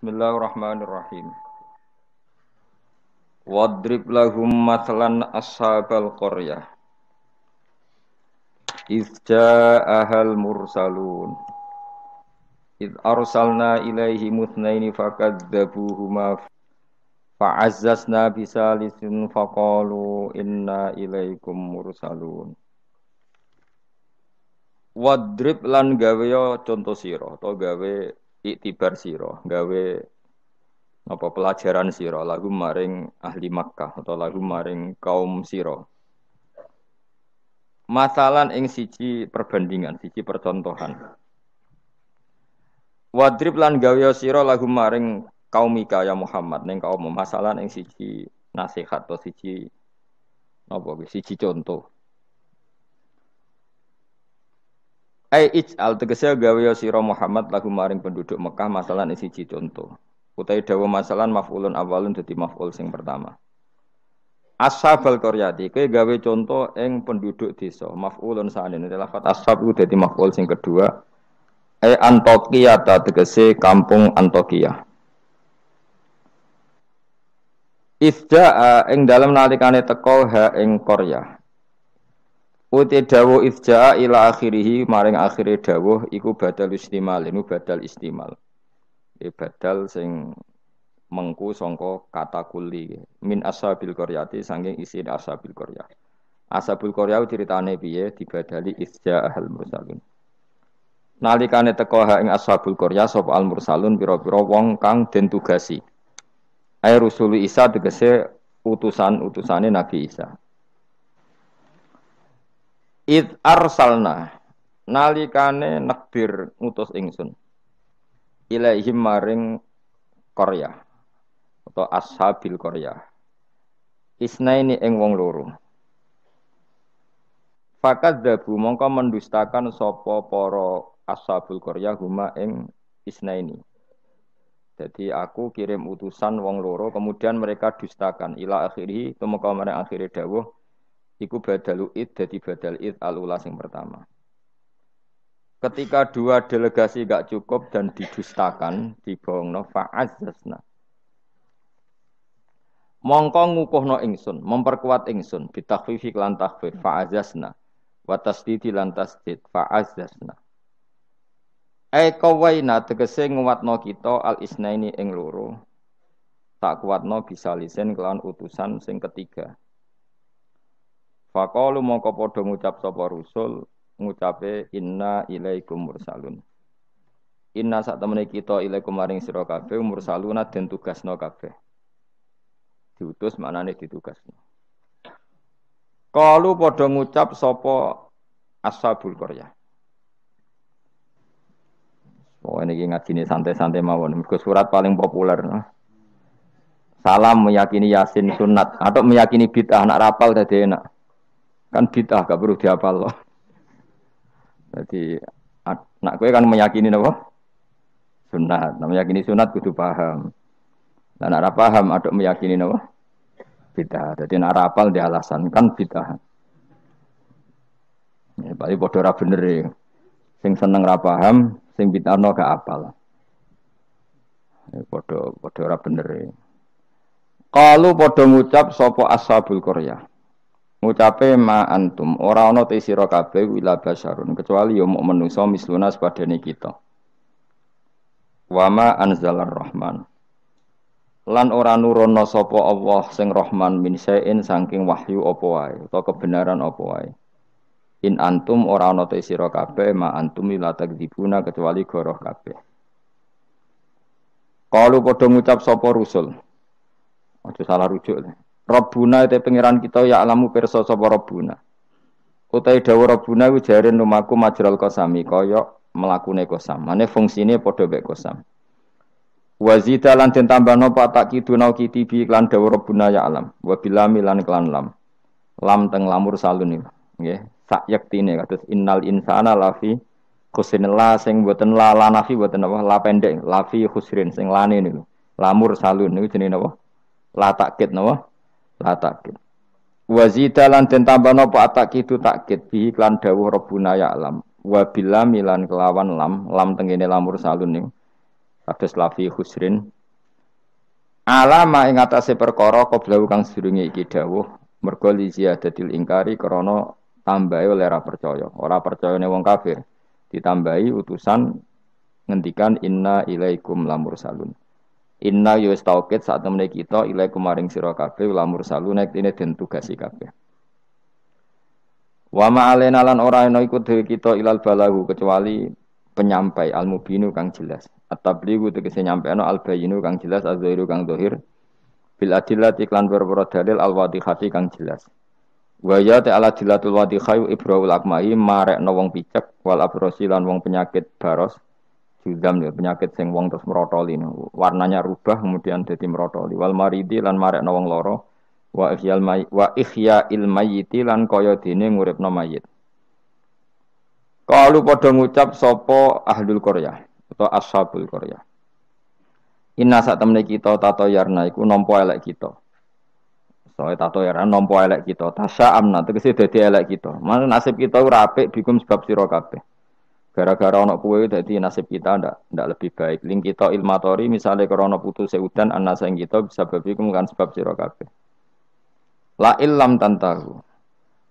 Bismillahirrahmanirrahim. Wadrib lahum mathalan ashabal qaryah. Idz ja'ahal mursalun. Idz arsalna ilaihi mutnaini fakadzabuhuma fa'azzazna bisalisin faqalu inna ilaikum mursalun. Wadrib lan gawe contoh sira atau gawe iktibar sira, gawe apa pelajaran sira lagu maring ahli Makkah atau lagu maring kaum sira. Masalan ing siji perbandingan, siji percontohan. Wadrib lan gawe sira lagu maring kaum Ika ya Muhammad ning kaum masalan ing siji nasihat atau siji apa siji contoh. Ai ij'al tegese gawe sira Muhammad lagu maring penduduk Mekah masalan ing siji contoh. Utai dawa masalan maf'ulun awalun dadi maf'ul sing pertama. Ashabal qaryati kowe gawe contoh ing penduduk desa. Maf'ulun sanene lafat ashab iku dadi maf'ul sing kedua. Antokiyah ta tegese kampung Antokiyah. Ifja'a ing dalem nalikane teka ha ing qaryah. Uti dawuh ifja'a ila akhirih maring akhire dawuh iku badal istimal, ini badal istimal. Badal sing mengku sangka kata kuli min ashabil qaryati saking isi ashabil qaryah. Ashabul qaryah ceritane piye dibadali isja ahal mursalun. Nalikane teka ha ing ashabul qaryah sapa al mursalun pira-pira wong kang den tugasi. Ai rusul Isa tegese utusan-utusane Nabi Isa. Id arsalna nalikane nekbir ngutus ingsun ilaihim maring qaryah atau ashabil qaryah isnaini ing wong loro fakadzabu mongko mendustakan sapa para ashabul qaryah huma ing isnaini. Jadi aku kirim utusan wong loro kemudian mereka dustakan ila akhiri tumeka marang akhire dawuh iku badalu id dadi badal id alula sing pertama. Ketika dua delegasi gak cukup dan didustakan, dibohongno fa'azzazna. Mongko ngukuhno ingsun, memperkuat ingsun bitakhfifi lan takhfif fa'azzazna wa tasdidi lan tasdid fa'azzazna. Ai kawaina tegese nguwatno kita al isnaini ing loro. Tak kuatno bisa lisen kelawan utusan sing ketiga. Faqalu mongko padha ngucap sapa rusul ngucape inna ilaikum mursalun. Inna sak temene kita ilaikum maring sira kabeh mursaluna den tugasno kabeh. Diutus maknane ditugasno. Qalu padha ngucap sapa ashabul qaryah. Oh ini ngajine santai-santai mawon. Mergo surat paling populer. Salam meyakini Yasin sunat atau meyakini bid'ah nak rapal dadi enak. Kan bid'ah gak perlu dihafal loh. Jadi nak kowe kan meyakini napa? Sunat. Nah, meyakini sunat kudu paham. Lah nek ora paham aduk meyakini napa? Bid'ah. Dadi nek ora hafal di alasan kan bid'ah. Ya bali padha ora bener e. Sing seneng ora paham, sing bid'ahno gak hafal. Ya padha ora bener e. Qalu padha ngucap sapa ashabul qaryah. Ngucape ma antum ora ana te sira kabeh wila basyarun kecuali ya muk manusa misluna sepadane kita. Wa ma anzalar rahman. Lan ora nurono sapa Allah sing Rahman min sain saking wahyu apa wae utawa kebenaran apa wae. In antum ora ana te sira kabeh ma antum la takdzibuna kecuali goroh kabeh. Qalu padha ngucap sapa rusul. Aja salah rujuk. Rabbuna te pangeran kita ya alamu pirsa sapa Rabbuna. Utahe dawuh Rabbuna kuwi jare lumaku majral qasami kaya mlakune qasam. Mane fungsine padha mek qasam. Wa zida lan den tambahno patak kiduna kitibi lan dawuh Rabbuna ya alam. Wa bilami lan klan lam. Lam teng lamur salun iki. Nggih, sak yektine kados innal insana lafi khusrin la sing boten la nafi boten apa la pendek lafi khusrin sing lane niku. Lamur salun niku jenenge napa? La takkid napa? La takkid. Wa zida lan den tambahno apa takidu takkid bi iklan dawuh Rabbuna ya alam. Wa bilam lan kelawan lam tengene lamur salun niku. kados lafi khusrin alama ing atase perkara qablahu kang sedurunge iki dawuh mergo li ziyadatil ingkari krana tambahe oleh ora percayane wong kafir ditambahi utusan ngendikan inna ilaikum lamursalun inna yus taukid saat temene kita ilaikum maring sira kabeh lamursalun nek dene den tugasi kabeh wa ma'alena lan ora ana iku dhewe kita ilal balahu kecuali penyampai al-mubinu kang jelas at-tablighu tegese nyampeano al-bayinu kang jelas az-zahiru kang zahir bil adillati iklan berboro dalil al-wadihati kang jelas wa ya ta'ala dilatul wadihai ibrahul akmahi marekno wong picek wal abrosi lan wong penyakit baros judam ya penyakit sing wong terus merotoli warnanya rubah kemudian dadi merotoli wal maridi lan marekno wong loro wa ihya'il mayyiti lan kaya dene nguripno mayit. Kalu padha ngucap sapa ahlul qaryah atau ashabul qaryah. Inna sak temene kita tato yarna iku nampa elek kita. Soale tato yarna nampa elek kita. Tasa'amna tegese dadi elek kita. Mana nasib kita ora apik bikum sebab sira kabeh. Gara-gara ana kowe dadi nasib kita ndak lebih baik. Ling kita ilmatori misale krana putus udan anasa ing kita bisa babikum kan sebab sira kabeh. La illam tantahu.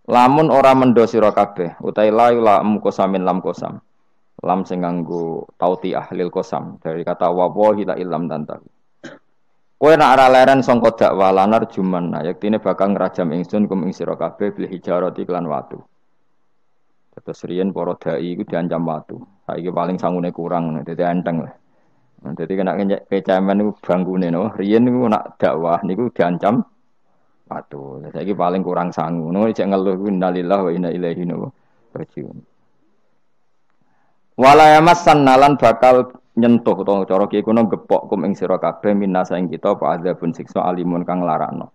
Lamun ora mendo sira kabeh, utahe la lam kosamin lam kosam. Lam sing nganggo tauti ahlil kosam dari kata wallahi la illam tantahu. Kowe nek ora leren sangka dakwah lanar juman, yaktine bakal ngrajam ingsun kum ing sira kabeh bil hijarati lan watu. Terus riyen para dai iku diancam watu. Saiki paling sangune kurang, dadi enteng lah. Dadi kena kecaman niku bangkune no. Riyen niku nak dakwah niku diancam patuh, saiki paling kurang sangu. Ngono cek ngeluh ku innalillahi wa inna ilaihi raji'un. Wala yamassan nalan bakal nyentuh utawa cara ki kuno gepok kum ing sira kabeh minasa ing kita apa adzabun siksa alimun kang larakno.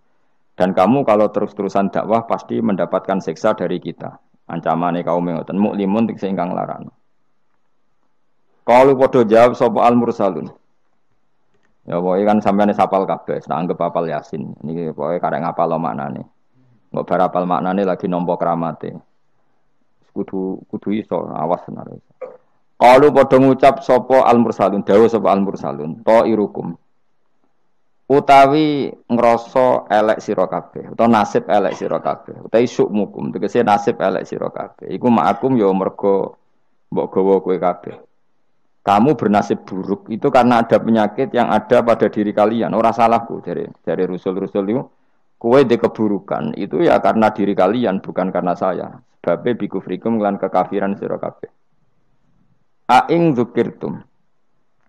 Dan kamu kalau terus-terusan dakwah pasti mendapatkan siksa dari kita. Ancamane kaum ngoten muklimun siksa ingkang larakno. Kalau padha jawab sapa al mursalun. Ya pokoke kan sampeyan sapal kabeh, tak anggap apal Yasin. Niki pokoke karek ngapal maknane. Engko bar apal maknane lagi nampa kramate. Kudu iso awas tenan. Qalu padha ngucap sapa al-mursalun, dawuh sapa al-mursalun, ta'irukum. Utawi ngrasa elek sira kabeh, utawa nasib elek sira kabeh, utawi sukmukum, tegese nasib elek sira kabeh. Iku ma'akum ya mergo mbok gawa kowe kabeh. Kamu bernasib buruk itu karena ada penyakit yang ada pada diri kalian. Ora salahku dari rusul-rusul itu. Kowe de keburukan itu ya karena diri kalian bukan karena saya. Sebab bikufrikum lan kekafiran sira kabeh. Aing dzukirtum.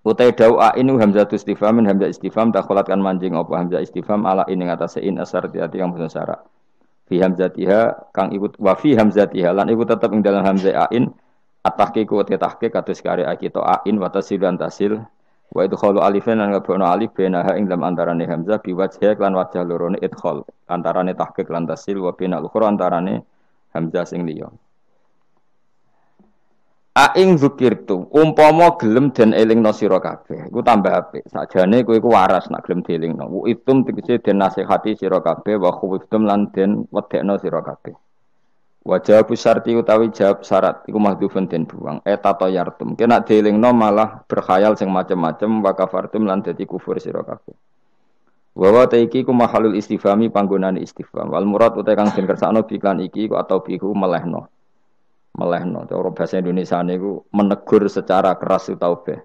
Utai dau ain hamzatu istifham min hamzah istifham dakhalat kan manjing apa hamzah istifham ala ing atase in asar tiati kang basa syarat. Fi hamzatiha kang ikut wa fi hamzatiha lan iku tetep ing dalam hamzah ain at-tahqiqu wa tahqiq kados karya kita ain wa tasil lan tasil wa idkhalu alifan lan ngabono alif benaha ing dalam antarane hamzah biwajh lan wajah lorone idkhal antarane tahqiq lan tasil wa binal ukhra antarane hamzah sing liya aing zukirtu umpama gelem den elingno sira kabeh iku tambah apik sakjane kowe iku waras nak gelem dielingno itum tegese den nasihati sira kabeh wa khuftum lan den wedekno sira kabeh. Wajah syarti utawi jawab syarat iku mahdhufun den buang tato yartum kena dielingno malah berkhayal sing macem-macem wa kafartum lan dadi kufur sira kabeh wa iki ku mahalul istifhami panggonane istifham wal murad utawi kang den kersakno biklan iki ku atau bihu melehno cara bahasa Indonesia niku menegur secara keras utawa be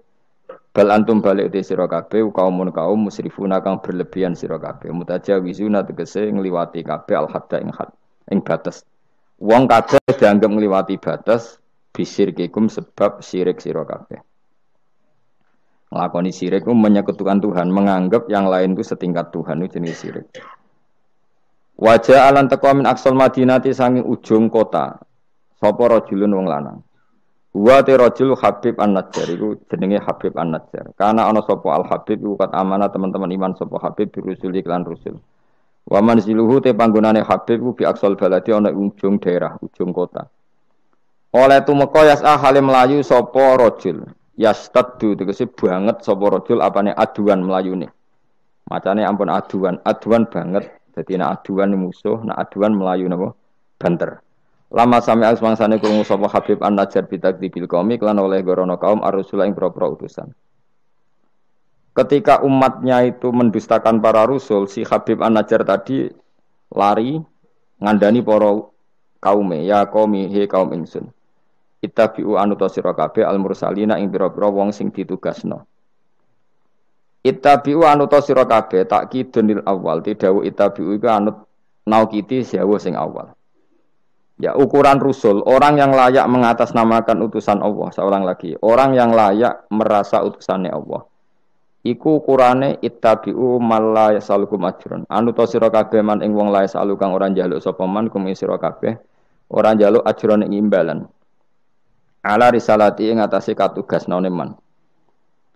bal antum balik te sira kabeh kaum musrifuna kang berlebihan sira kabeh mutajawizuna tegese ngliwati kabeh al hadda ing batas. Wong kabeh dianggap ngliwati batas bisirkikum sebab syirik sira kabeh. Nglakoni syirik ku menyekutukan Tuhan, menganggap yang lain itu setingkat Tuhan itu jenis syirik. Wajah alan taqwa min aqsal madinati sanging ujung kota. Sapa rajulun wong lanang. Wa te rajul Habib An-Najjar iku jenenge Habib An-Najjar. Karena ana sapa Al-Habib iku kat amanah teman-teman iman sapa Habib birusul iklan rusul. Wa manziluhu te panggonane Habib ku bi aqsal baladi ana ujung daerah, ujung kota. Oleh tumeka yas'a halim melayu sapa rajul. Yastaddu tegese banget sapa rajul apane aduan melayune. Macane ampun aduan banget. Dadi nek aduan musuh, nek aduan melayu napa? Banter. Lama sami asmangsane krungu sapa Habib An-Najjar bitakdibil qaumi lan oleh gorono kaum ar-rusul ing propro utusan. Ketika umatnya itu mendustakan para rasul, si Habib An-Najjar tadi lari ngandani para kaume, ya qaumi he kaum ingsun. Ittabi'u anuta sira kabeh al-mursalina ing pira-pira wong sing ditugasno. Ittabi'u anuta sira kabeh takkidunil awal, tidawu ittabi'u iku anut naukiti sewu sing awal. Ya ukuran rusul, orang yang layak mengatasnamakan utusan Allah, seorang lagi, orang yang layak merasa utusannya Allah. Iku ukurane ittabi'u malla yasalukum ajrun. Anuta sira kabeh man ing wong lae salu kang ora njaluk sapa man kum sira kabeh, ora njaluk ajrun ing imbalan. Ala risalati ing atase katugasnane man.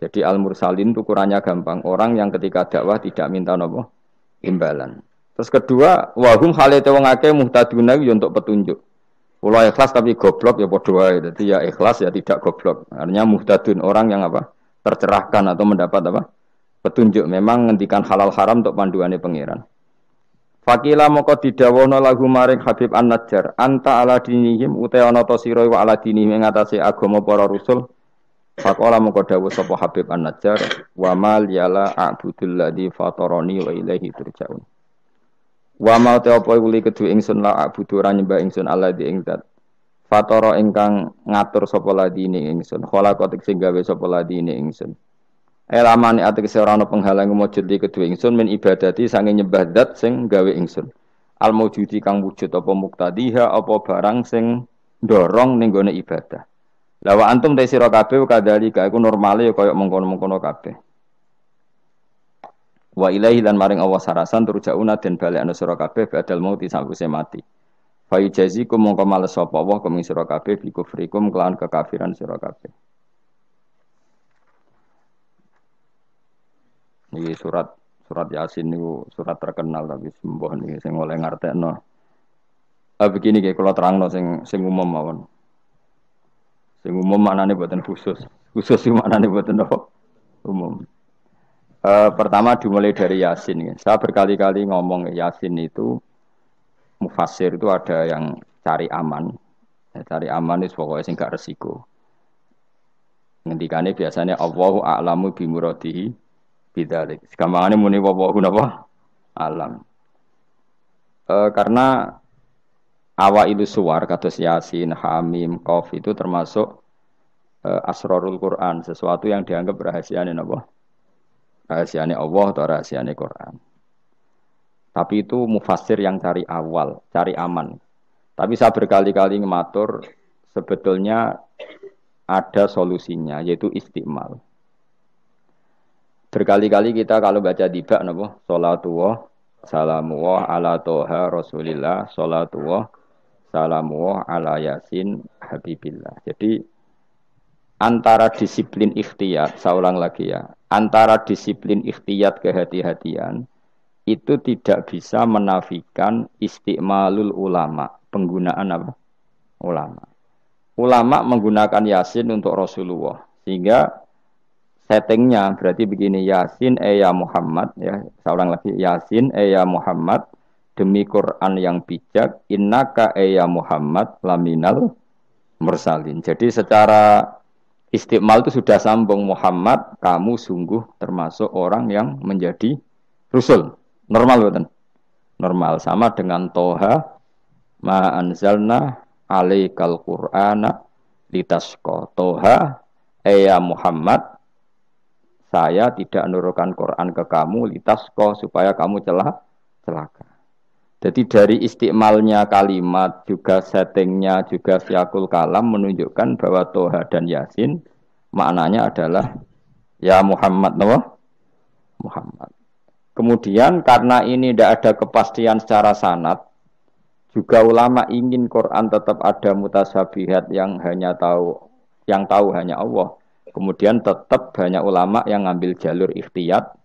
Jadi al-mursalin itu ukurannya gampang, orang yang ketika dakwah tidak minta napa imbalan. Terus kedua, wahum halate wong akeh muhtaduna yo untuk petunjuk. Kula ikhlas tapi goblok ya padha wae. Dadi ya ikhlas ya tidak goblok. Artinya muhtadun orang yang apa? Tercerahkan atau mendapat apa? Petunjuk. Memang ngendikan halal haram untuk panduane pangeran. Fakila moko didawono lagu maring Habib An-Najjar, anta ala dinihim uta ana ta sira wa ala dinihim ing atase agama para rasul. Faqala moko dawuh sapa Habib An-Najjar, wa mal yala a'budul ladzi fatarani wa ilaihi turja'un. Wa ma ta apa uli kedue ingsun la abudu ora nyembah ingsun Allah di ing zat. Fatara ingkang ngatur sapa ladine ingsun. Khalaqat sing gawe sapa ladine ingsun. Elamane ategese ora ana penghalang mujud di kedue ingsun min ibadati sange nyembah zat sing gawe ingsun. Al mawjudi kang wujud apa muktadiha apa barang sing ndorong ning gone ibadah. La wa antum ta sira kabeh kadhalika iku normale kaya mengkono-mengkono kabeh. Wa ilaihi lan maring Allah sarasan turjauna den balekna sira kabeh badal mauti sawise mati. Fa yujazikum mongko males sapa Allah kum sira kabeh bi kufrikum kelawan kekafiran sira kabeh. Iki surat Yasin niku surat terkenal tapi sembuh niki sing oleh ngartekno. Begini nggih kula terangno sing umum mawon. Sing umum maknane boten khusus. Khusus iki maknane boten apa? Umum. Pertama dimulai dari Yasin. Ya. Saya berkali-kali ngomong Yasin itu mufassir itu ada yang cari aman. Ya, cari aman itu pokoknya sing gak resiko. Ngendikane biasanya Allahu a'lamu bimuradihi bidzalik. Gampangane muni wallahu napa? Alam. Karena awailu suwar kados Yasin, Hamim, Qaf itu termasuk asrarul Quran, sesuatu yang dianggap rahasiane napa? Rahasiane Allah atau rahasiane Quran. Tapi itu mufassir yang cari awal, cari aman. Tapi saya berkali-kali ngematur sebetulnya ada solusinya yaitu istiqmal. Berkali-kali kita kalau baca tiba napa? Salatullah salamullah ala toha rasulillah salatullah salamullah ala yasin habibillah. Jadi antara disiplin ikhtiyat, saya ulang lagi ya, antara disiplin ikhtiyat kehati-hatian itu tidak bisa menafikan istiqmalul ulama, penggunaan apa? Ulama. Ulama menggunakan Yasin untuk Rasulullah, sehingga settingnya berarti begini, Yasin ya Muhammad, ya, saya ulang lagi, Yasin ya Muhammad, demi Quran yang bijak, innaka ya Muhammad laminal mursalin. Jadi secara istiqmal itu sudah sambung, Muhammad, kamu sungguh termasuk orang yang menjadi Rasul. Normal betul. Normal sama dengan Toha ma anzalna alaikal Qur'ana litasqa. Toha ya Muhammad, saya tidak menurunkan Quran ke kamu litasqa supaya kamu celaka. Jadi dari istiqmalnya kalimat, juga settingnya, juga siakul kalam menunjukkan bahwa Toha dan Yasin maknanya adalah ya Muhammad, Muhammad. Kemudian karena ini tidak ada kepastian secara sanad, juga ulama ingin Quran tetap ada mutasyabihat yang tahu hanya Allah. Kemudian tetap banyak ulama yang ngambil jalur ikhtiyat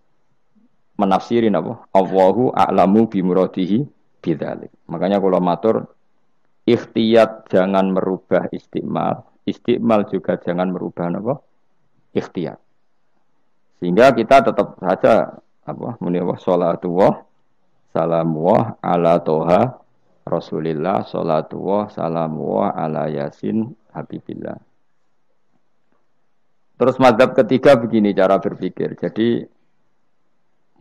menafsirin apa? Allahu a'lamu bimuradihi bidzalik. Makanya kalau matur ikhtiyat jangan merubah istiqmal, istiqmal juga jangan merubah apa? Ikhtiyat. Sehingga kita tetap saja apa? Muni salatullah salamullah ala toha Rasulillah salatullah salamullah ala yasin habibillah. Terus mazhab ketiga begini cara berpikir. Jadi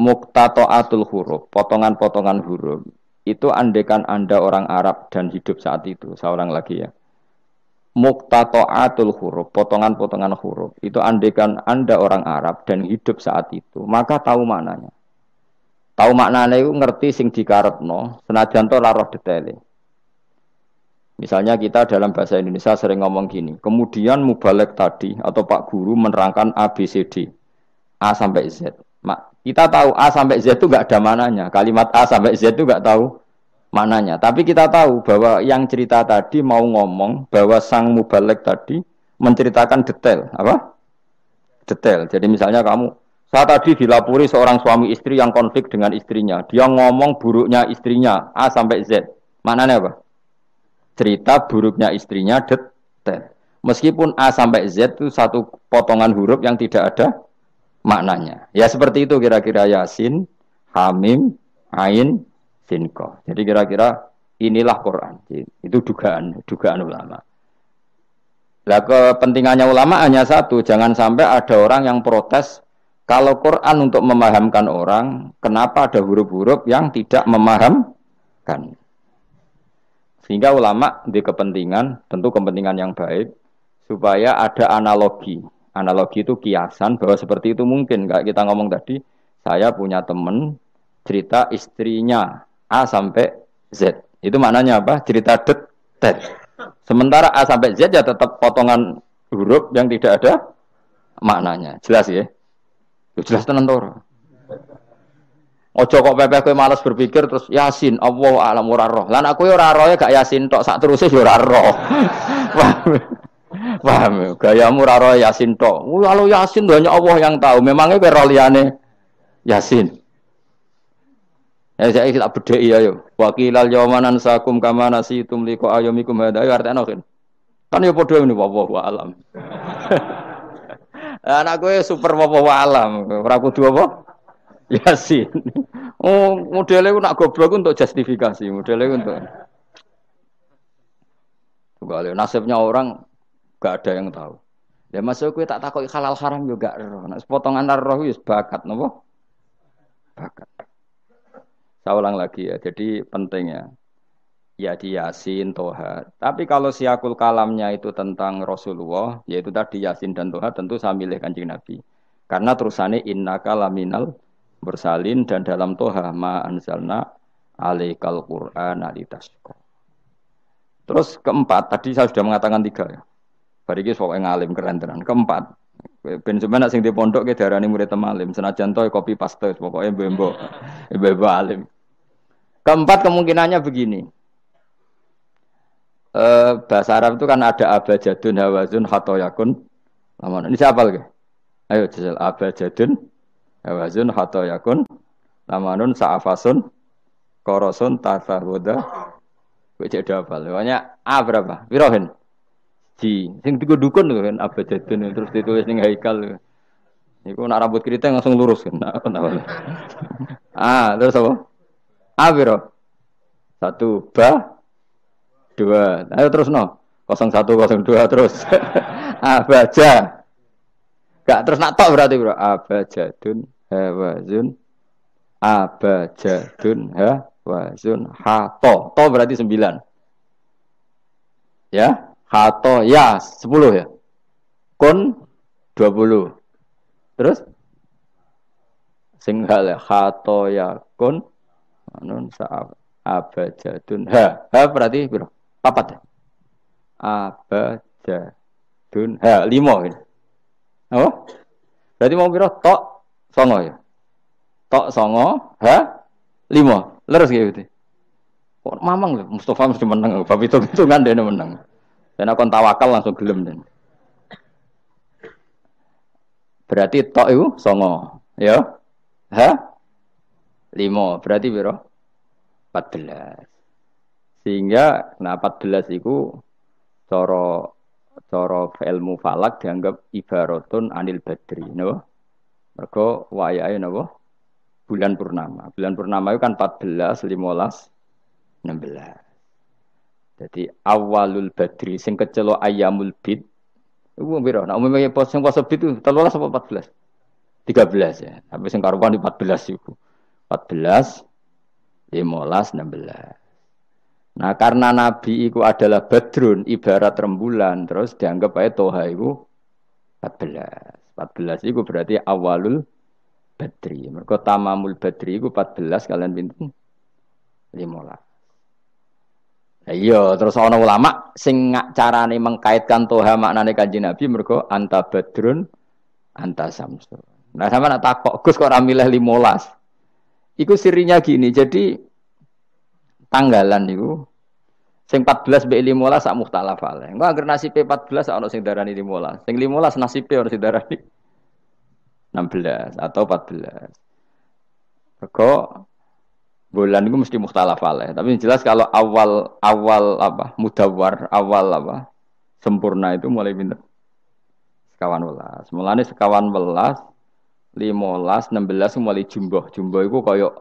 muqtata'atul huruf, potongan-potongan huruf. Itu andekan Anda orang Arab dan hidup saat itu. Saya ulang lagi ya. Muqtata'atul huruf, potongan-potongan huruf. Itu andekan Anda orang Arab dan hidup saat itu, maka tahu maknanya. Tahu maknanya itu ngerti sing dikarepno, senajan to ora roh detaile. Misalnya kita dalam bahasa Indonesia sering ngomong gini, kemudian mubalek tadi atau Pak Guru menerangkan A, B, C, D. A sampai Z. Kita tahu A sampai Z itu nggak ada mananya. Kalimat A sampai Z itu nggak tahu mananya. Tapi kita tahu bahwa yang cerita tadi mau ngomong bahwa sang mubalek tadi menceritakan detail. Apa? Detail. Jadi misalnya kamu, saya tadi dilapori seorang suami istri yang konflik dengan istrinya. Dia ngomong buruknya istrinya A sampai Z. Maknanya apa? Cerita buruknya istrinya detail. Meskipun A sampai Z itu satu potongan huruf yang tidak ada maknanya. Ya seperti itu kira-kira Yasin, Hamim, Ain, Sin, Qaf. Jadi kira-kira inilah Quran. Itu dugaan ulama. Nah, kepentingannya ulama hanya satu, jangan sampai ada orang yang protes kalau Quran untuk memahamkan orang, kenapa ada huruf-huruf yang tidak memahamkan? Sehingga ulama di kepentingan, tentu kepentingan yang baik, supaya ada analogi. Analogi itu kiasan bahwa seperti itu mungkin. Kayak kita ngomong tadi, saya punya teman cerita istrinya A sampai Z. Itu maknanya apa? Cerita detail. Sementara A sampai Z ya tetap potongan huruf yang tidak ada maknanya. Jelas ya? Jelas tenan to. Ojo kok pepeh kowe malas berpikir terus Yasin, Allahu a'lam ora roh. Lan aku yo ora roh gak Yasin tok sak teruse yo ora roh. Paham? Gayamu ora roh Yasin tok. Kalau Yasin hanya Allah yang tahu. Memangnya kowe roh liyane Yasin. Ya saya tak bedheki ayo. Wa qilal yawmanan sakum kama nasitum liqa ayyamikum hadza artane kan yo padha ngene wallahu a'lam. Anak kowe super wallahu a'lam. Ora kudu apa? Yasin. Oh, modelnya nak goblok untuk justifikasi, modelnya untuk. Juga nasibnya orang gak ada yang tahu. Ya masuk gue tak takut halal haram juga roh. Nak potongan roh wis bakat, nopo? Bakat. Saya ulang lagi ya. Jadi pentingnya ya di Yasin, Toha. Tapi kalau siakul kalamnya itu tentang Rasulullah, yaitu tadi Yasin dan Toha, tentu saya milih Kanjeng Nabi. Karena terusannya innaka laminal bersalin dan dalam Toha ma anzalna alaikal Qur'ana litasqa. Terus keempat, tadi saya sudah mengatakan 3 ya. Bariki sok ngalim keren tenan. Keempat, ben sampeyan sing di pondok ke darani murid temalim, senajan to copy paste pokoke mbembo alim. Keempat kemungkinannya begini. Bahasa Arab itu kan ada abajadun hawazun khatoyakun. Ini siapa lagi? Ayo jajal abajadun hawazun khatoyakun lamanun sa'afasun korosun tasahuda. Kowe cek hafal. Pokoknya A berapa? Wirohin. Ji, sing dukun kan abajadun terus ditulis ning haikal. Iku nak rambut keriting langsung lurus kan. Terus apa? A piro? 1 ba 2. Ayo terus no. 0102 terus. Abaja. Gak terus nak tok berarti bro. Abajadun hawazun abajadun hawazun hato. To berarti 9. Ya, hato ya 10 ya. Kun 20. Terus sing hal hato ya kun anun sa abajadun berarti bro. 4 ya. Abajadun 5 ini. Oh, berarti mau piro tok 9 ya. Tok 9 5. Leres gitu. Kok mamang lho Mustafa mesti menang. Bab hitung-hitungan dene menang. Dan aku tawakal langsung gelem den. Berarti tok itu 9 ya. 5 berarti piro? 14. Sehingga 14 itu cara ilmu falak dianggap ibaratun anil badri, no? Mergo wayahe napa? Bulan purnama. Bulan purnama itu kan 14, 15, 16. Jadi awalul badri sing kecelok ayamul bid Iku piro? Nek umumnya pos sing poso itu 13 apa 14? 13 ya. Tapi sing karuan 14 iku. 14, 15, 16. Nah, karena Nabi itu adalah badrun, ibarat rembulan, terus dianggap aja toha itu 14. 14 itu berarti awalul badri. Mereka tamamul badri itu 14 kalian pinten 15. Nah, iya, terus ana ulama sing carane mengkaitkan toha maknane Kanjeng Nabi mergo anta badrun anta samsu. Nah, sama nak takok Gus kok ora milih 15. Iku sirinya gini, jadi tanggalan niku sing 14 mbek 15 sak mukhtalaf ale. Engko anggere nasibe 14 ana sing darani 15. Sing 15 nasibe ana sing darani 16 atau 14. Mergo bulan itu mesti mukhtalaf alaih. Tapi jelas kalau awal apa mudawwar, awal apa sempurna itu mulai pinter sekawan welas. Mulane sekawan welas, 15, 16 mulai jumbo. Jumbo itu kaya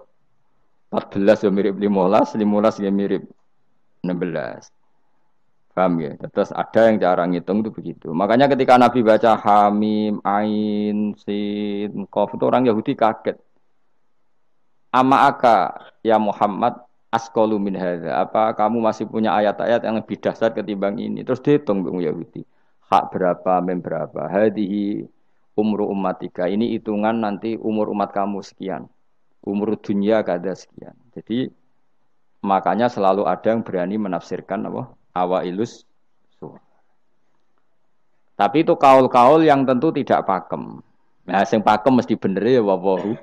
14 ya mirip 15, 15 ya mirip 16. Paham ya? Terus ada yang cara ngitung itu begitu. Makanya ketika Nabi baca Hamim, Ain, Sin, Qaf itu orang Yahudi kaget. Ama aka ya Muhammad askolu min hadza. Apa kamu masih punya ayat-ayat yang lebih dahsyat ketimbang ini? Terus dihitung Bung Yahudi. Hak berapa, mem berapa. Hadihi umru ummatika. Ini hitungan nanti umur umat kamu sekian. Umur dunia kada sekian. Jadi makanya selalu ada yang berani menafsirkan apa? Awailus surah. Tapi itu kaul-kaul yang tentu tidak pakem. Nah, sing pakem mesti bener ya wallahu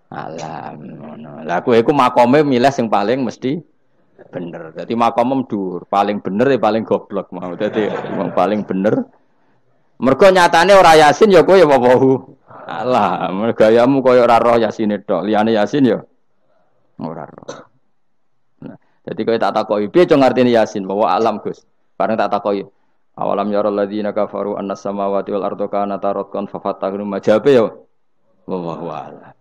alam. Lah kowe iku makome milih sing paling mesti bener. Dadi makome dhuwur, paling bener ya paling goblok mau. Dadi wong paling bener. Mergo nyatane ora Yasin ya kowe ya wallahu alam. Gayamu koyo ora roh Yasine tok. Liyane Yasin ya ora roh. Nah, dadi kowe tak takoki piye cung artine Yasin bahwa alam Gus. Bareng tak takoki awalam yarul ladzina kafaru annas samawati wal ardu kanata ratqan fafatahum majabe ya wallahu alam.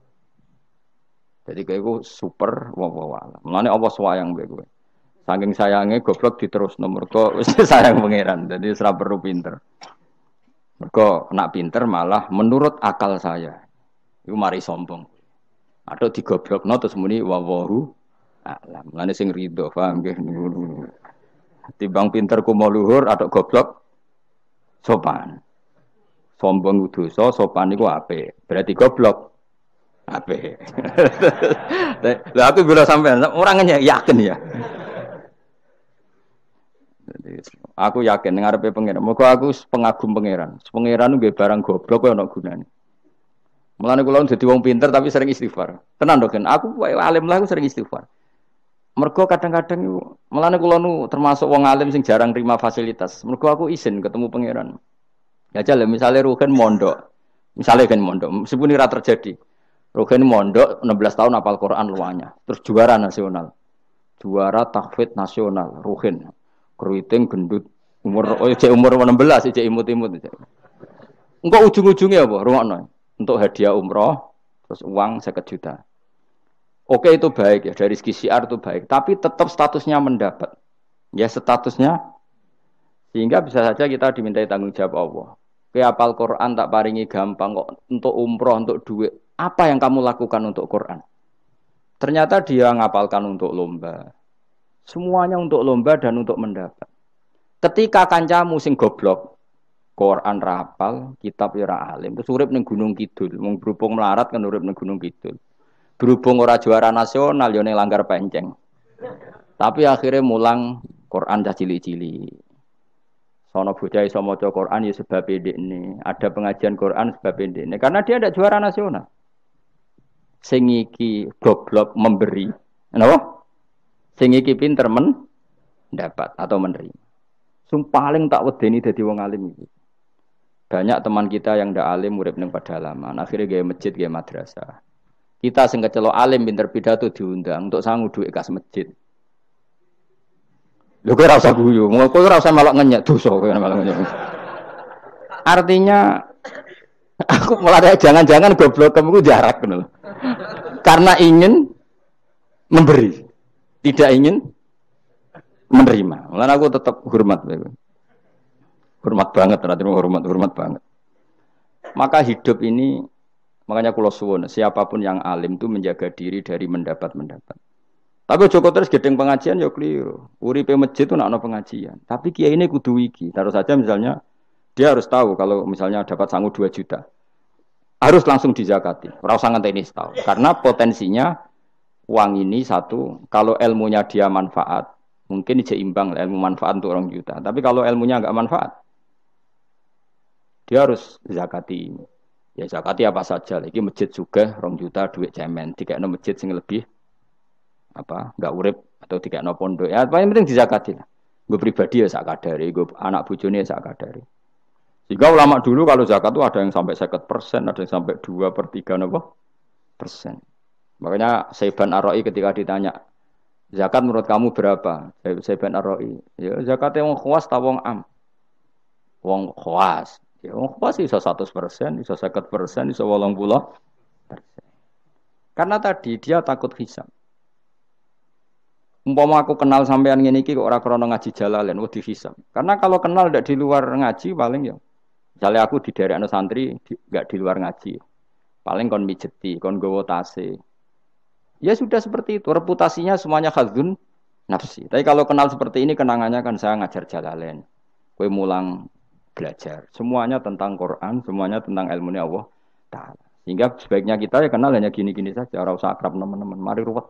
Jadi kayak super wala. Mulane apa swayang mbek kowe. Saking sayange goblok diterus nomor kok wis sayang pangeran. Jadi ora perlu pinter. Mergo nak pinter malah menurut akal saya. Iku mari sombong. Atau digoblokno terus muni wallahu alam. Mulane sing rido paham nggih. Timbang pinter ku mau luhur atau goblok sopan. Sombong dosa, sopan iku apik. Berarti goblok ape. Lah aku bila sampean orangnya yakin ya. Jadi aku yakin ngarepe pangeran. Muga aku pengagum pangeran. Pangeran nggih barang goblok kok ana gunane. Mulane kula dadi wong pinter tapi sering istighfar. Tenan to kan. Aku alim lah aku sering istighfar. Mergo kadang-kadang iku mulane kula nu termasuk wong alim sing jarang terima fasilitas. Mergo aku izin ketemu pangeran. Ya jale misale Rugen mondok. Misale kan mondok, meskipun ora terjadi. Rogen mondok 16 tahun hafal Quran luanya. Terus juara nasional. Juara tahfidz nasional Rogen. Keriting gendut umur umur 16 cek imut-imut. Engko ujung-ujungnya apa? Rungokno. Untuk hadiah umroh terus uang 50 juta. Oke itu baik ya dari segi syiar itu baik, tapi tetap statusnya mendapat. Ya statusnya sehingga bisa saja kita dimintai tanggung jawab Allah. Ke hafal Quran tak paringi gampang kok untuk umroh untuk duit. Apa yang kamu lakukan untuk Quran? Ternyata dia ngapalkan untuk lomba. Semuanya untuk lomba dan untuk mendapat. Ketika kancamu sing goblok, Quran rapal, kitab ora alim, terus urip ning Gunung Kidul, wong berhubung melarat kan urip ning Gunung Kidul. Berhubung ora juara nasional yo ning Langgar Penceng. Tapi akhirnya mulang Quran dah cilik-cilik. Sono bocah iso maca Quran ya sebab ndekne. Ada pengajian Quran sebab ndekne karena dia ada juara nasional. Sing iki goblok memberi. Napa? Sing iki pinter mendapat atau menerima. Sing paling tak wedeni dadi wong alim iki. Banyak teman kita yang ndak alim urip ning pedalaman, akhirnya gawe masjid, gawe madrasah. Kita sing kecelok alim pinter pidato diundang untuk sangu duit kas masjid. Lho kowe ora usah guyu, kowe ora usah melok ngenyek dosa kowe melok ngenyek. Artinya aku mulai jangan-jangan goblok kamu jarak ngono. Karena ingin memberi, tidak ingin menerima. Mulane aku tetap hormat. Hormat banget, hormat banget. Maka hidup ini, makanya kula suwun, siapapun yang alim itu menjaga diri dari mendapat. Tapi Joko terus gedeng pengajian ya keliru. Uripe masjid itu nak ono pengajian. Tapi kiai ini kudu iki. Taruh saja misalnya dia harus tahu kalau misalnya dapat sangu 2 juta. Harus langsung dizakati. Ora usah ngenteni setahun. Karena potensinya uang ini satu, kalau ilmunya dia manfaat, mungkin seimbang ilmu manfaat untuk 2 juta. Tapi kalau ilmunya enggak manfaat, dia harus zakati. Ya zakati apa saja. Lagi masjid juga 2 juta duit cemen. Dikekno masjid sing lebih enggak urip atau dikekno pondok. Ya paling penting dizakati lah. Gue pribadi ya sak kadare, gue anak bojone ya sak kadare. Jika ulama dulu kalau zakat itu ada yang sampai 50%, ada yang sampai 2/3 persen. Makanya Saiban Ar-Ra'i ketika ditanya, zakat menurut kamu berapa? Saiban Ar-Ra'i, ya zakatnya wong khawas ta wong am? Wong khawas. Ya wong khawas iso 100%, iso 50%, iso 80%. Karena tadi dia takut hisab. Umpama aku kenal sampean ngene iki kok ora krana ngaji jalalen wedi hisab. Karena kalau kenal ndak di luar ngaji paling ya misalnya aku di daerah santri nggak di luar ngaji. Paling kon mijeti, kon gowo tase. Ya sudah seperti itu, reputasinya semuanya khadzun nafsi. Tapi kalau kenal seperti ini kenangannya kan saya ngajar jalalen. Kowe mulang belajar. Semuanya tentang Quran, semuanya tentang ilmunya Allah Ta'ala. Sehingga sebaiknya kita ya kenal hanya gini-gini saja, ora usah akrab teman-teman. Mari ruwet.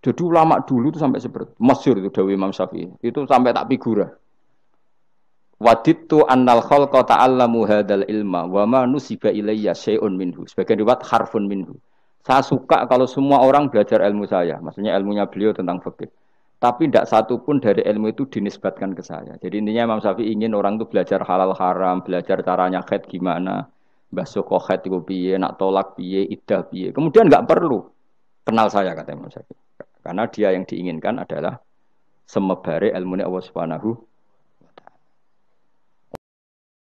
Jadi ulama dulu itu sampai seperti masyhur itu Dawi Imam Syafi'i. Itu sampai tak figura. Wadittu annal khalqa ta'allamu hadzal ilma wa ma nusiba ilayya syai'un minhu. Sebagian riwayat harfun minhu. Saya suka kalau semua orang belajar ilmu saya, maksudnya ilmunya beliau tentang fikih. Tapi tidak satu pun dari ilmu itu dinisbatkan ke saya. Jadi intinya Imam Syafi'i ingin orang itu belajar halal haram, belajar caranya haid gimana, basuh haid itu piye, nak tolak piye, iddah piye. Kemudian enggak perlu kenal saya kata Imam Syafi'i. Karena dia yang diinginkan adalah semebare ilmunya Allah Subhanahu